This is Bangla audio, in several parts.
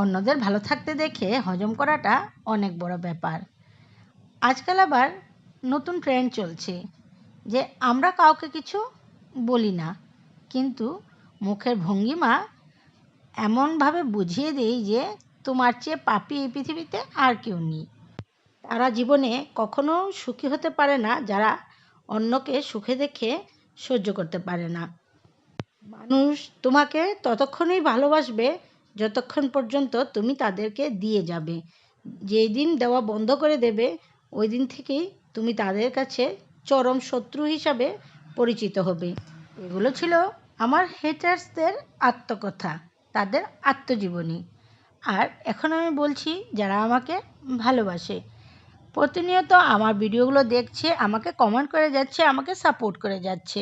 অন্যদের ভালো থাকতে দেখে হজম করাটা অনেক বড় ব্যাপার। আজকাল আবার নতুন ট্রেন্ড চলছে যে আমরা কাউকে কিছু বলি না, কিন্তু মুখের ভঙ্গিমা এমনভাবে বুঝিয়ে দেই যে তোমার চেয়ে পাপী এই পৃথিবীতে আর কেউ নেই। তারা জীবনে কখনো সুখী হতে পারে না যারা অন্যকে সুখে দেখে সহ্য করতে পারে না। মানুষ তোমাকে ততক্ষণই ভালোবাসবে যতক্ষণ পর্যন্ত তুমি তাদেরকে দিয়ে যাবে। যেই দিন দেওয়া বন্ধ করে দেবে ওই দিন থেকেই তুমি তাদের কাছে চরম শত্রু হিসাবে পরিচিত হবে। এগুলো ছিল আমার হেটার্সদের আত্মকথা, তাদের আত্মজীবনী। আর এখন আমি বলছি যারা আমাকে ভালোবাসে, প্রতিনিয়ত আমার ভিডিওগুলো দেখছে, আমাকে কমেন্ট করে যাচ্ছে, আমাকে সাপোর্ট করে যাচ্ছে।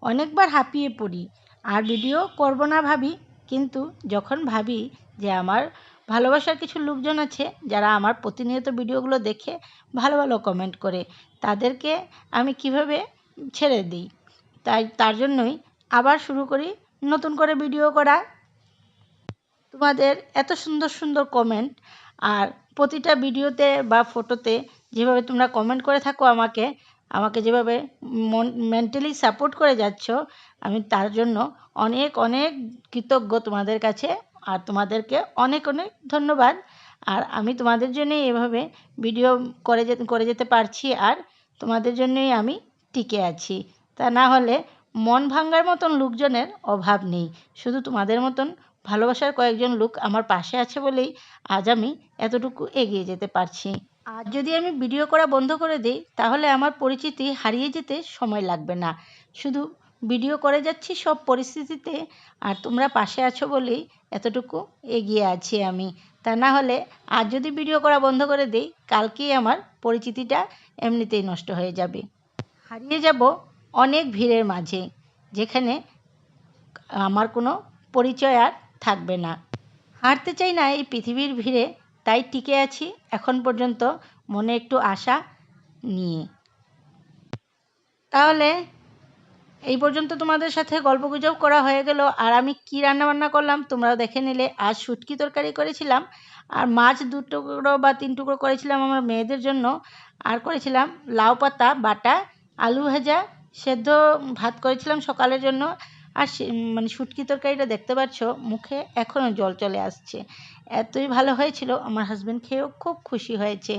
অনেকবার হাঁপিয়ে পড়ি আর ভিডিও করব না ভাবি, কিন্তু যখন ভাবি যে আমার ভালোবাসার কিছু লোকজন আছে যারা আমার প্রতিনিয়ত ভিডিওগুলো দেখে ভালো ভালো কমেন্ট করে, তাদেরকে আমি কিভাবে ছেড়ে দিই, তার জন্যই আবার শুরু করি নতুন করে ভিডিও করা। তোমাদের এত সুন্দর সুন্দর কমেন্ট আর প্রতিটা ভিডিওতে বা ফটোতে যেভাবে তোমরা কমেন্ট করে থাকো আমাকে আমাকে যেভাবে মেন্টালি সাপোর্ট করে যাচ্ছ, আমি তার জন্য অনেক অনেক কৃতজ্ঞ তোমাদের কাছে। আর তোমাদেরকে অনেক অনেক ধন্যবাদ। আর আমি তোমাদের জন্যই এভাবে ভিডিও করে যেতে পারছি, আর তোমাদের জন্যই আমি টিকে আছি। তা না হলে মন ভাঙার মতন লোকজনের অভাব নেই। শুধু তোমাদের মতন ভালোবাসার কয়েকজন লোক আমার পাশে আছে বলেই আজ আমি এতটুকু এগিয়ে যেতে পারছি। আর যদি আমি ভিডিও করা বন্ধ করে দিই তাহলে আমার পরিচিতি হারিয়ে যেতে সময় লাগবে না। শুধু ভিডিও করে যাচ্ছি সব পরিস্থিতিতে, আর তোমরা পাশে আছো বলেই এতটুকু এগিয়ে আছি আমি। তা না হলে আজ যদি ভিডিও করা বন্ধ করে দিই কালকেই আমার পরিচিতিটা এমনিতেই নষ্ট হয়ে যাবে। হারিয়ে যাব অনেক ভিড়ের মাঝে, যেখানে আমার কোনো পরিচয় আর থাকবে না। হারতে চাই না এই পৃথিবীর ভিড়ে, তাই টিকে আছি এখন পর্যন্ত মনে একটু আশা নিয়ে। তাহলে এই পর্যন্ত তোমাদের সাথে গল্পগুজব করা হয়ে গেল। আর আমি কি রান্নাবান্না করলাম তোমরাও দেখে নিলে। আজ শুটকি তরকারি করেছিলাম, আর মাছ 2 টুকরো বা 3 টুকরো করেছিলাম আমার মেয়েদের জন্য, আর করেছিলাম লাউ পাতা বাটা, আলু ভাজা, সেদ্ধ ভাত করেছিলাম সকালের জন্য। আর মানে শুটকি তরকারিটা দেখতে পাচ্ছ মুখে এখনও জল চলে আসছে, এতই ভালো হয়েছিল। আমার হাজব্যান্ড খেয়েও খুব খুশি হয়েছে।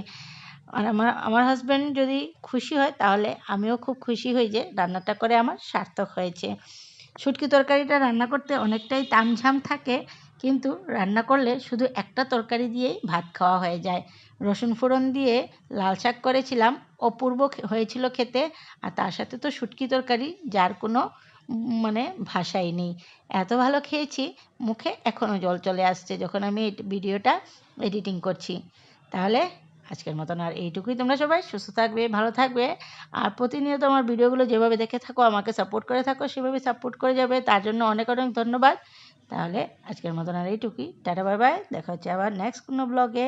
আর আমার হাজব্যান্ড যদি খুশি হয় তাহলে আমিও খুব খুশি হই যে রান্নাটা করে আমার সার্থক হয়েছে। শুটকি তরকারিটা রান্না করতে অনেকটাই তামঝাম থাকে, কিন্তু রান্না করলে শুধু একটা তরকারি দিয়েই ভাত খাওয়া হয়ে যায়। রসুন ফোড়ন দিয়ে লাল শাক করেছিলাম, অপূর্ব হয়েছিল খেতে। আর তার সাথে তো শুটকি তরকারি, যার কোনো মানে ভাষাই নেই। এত ভালো খেয়েছি মুখে এখনও জল চলে আসছে যখন আমি এই ভিডিওটা এডিটিং করছি। তাহলে আজকের মতন আর এইটুকুই। তোমরা সবাই সুস্থ থাকবে, ভালো থাকবে, আর প্রতিনিয়ত আমার ভিডিওগুলো যেভাবে দেখে থাকো, আমাকে সাপোর্ট করে থাকো, সেভাবে সাপোর্ট করে যাবে, তার জন্য অনেক অনেক ধন্যবাদ। তাহলে আজকের মতন আর এইটুকুই। টাটা বাই বাই, দেখা হচ্ছে আবার নেক্সট কোনো ব্লগে।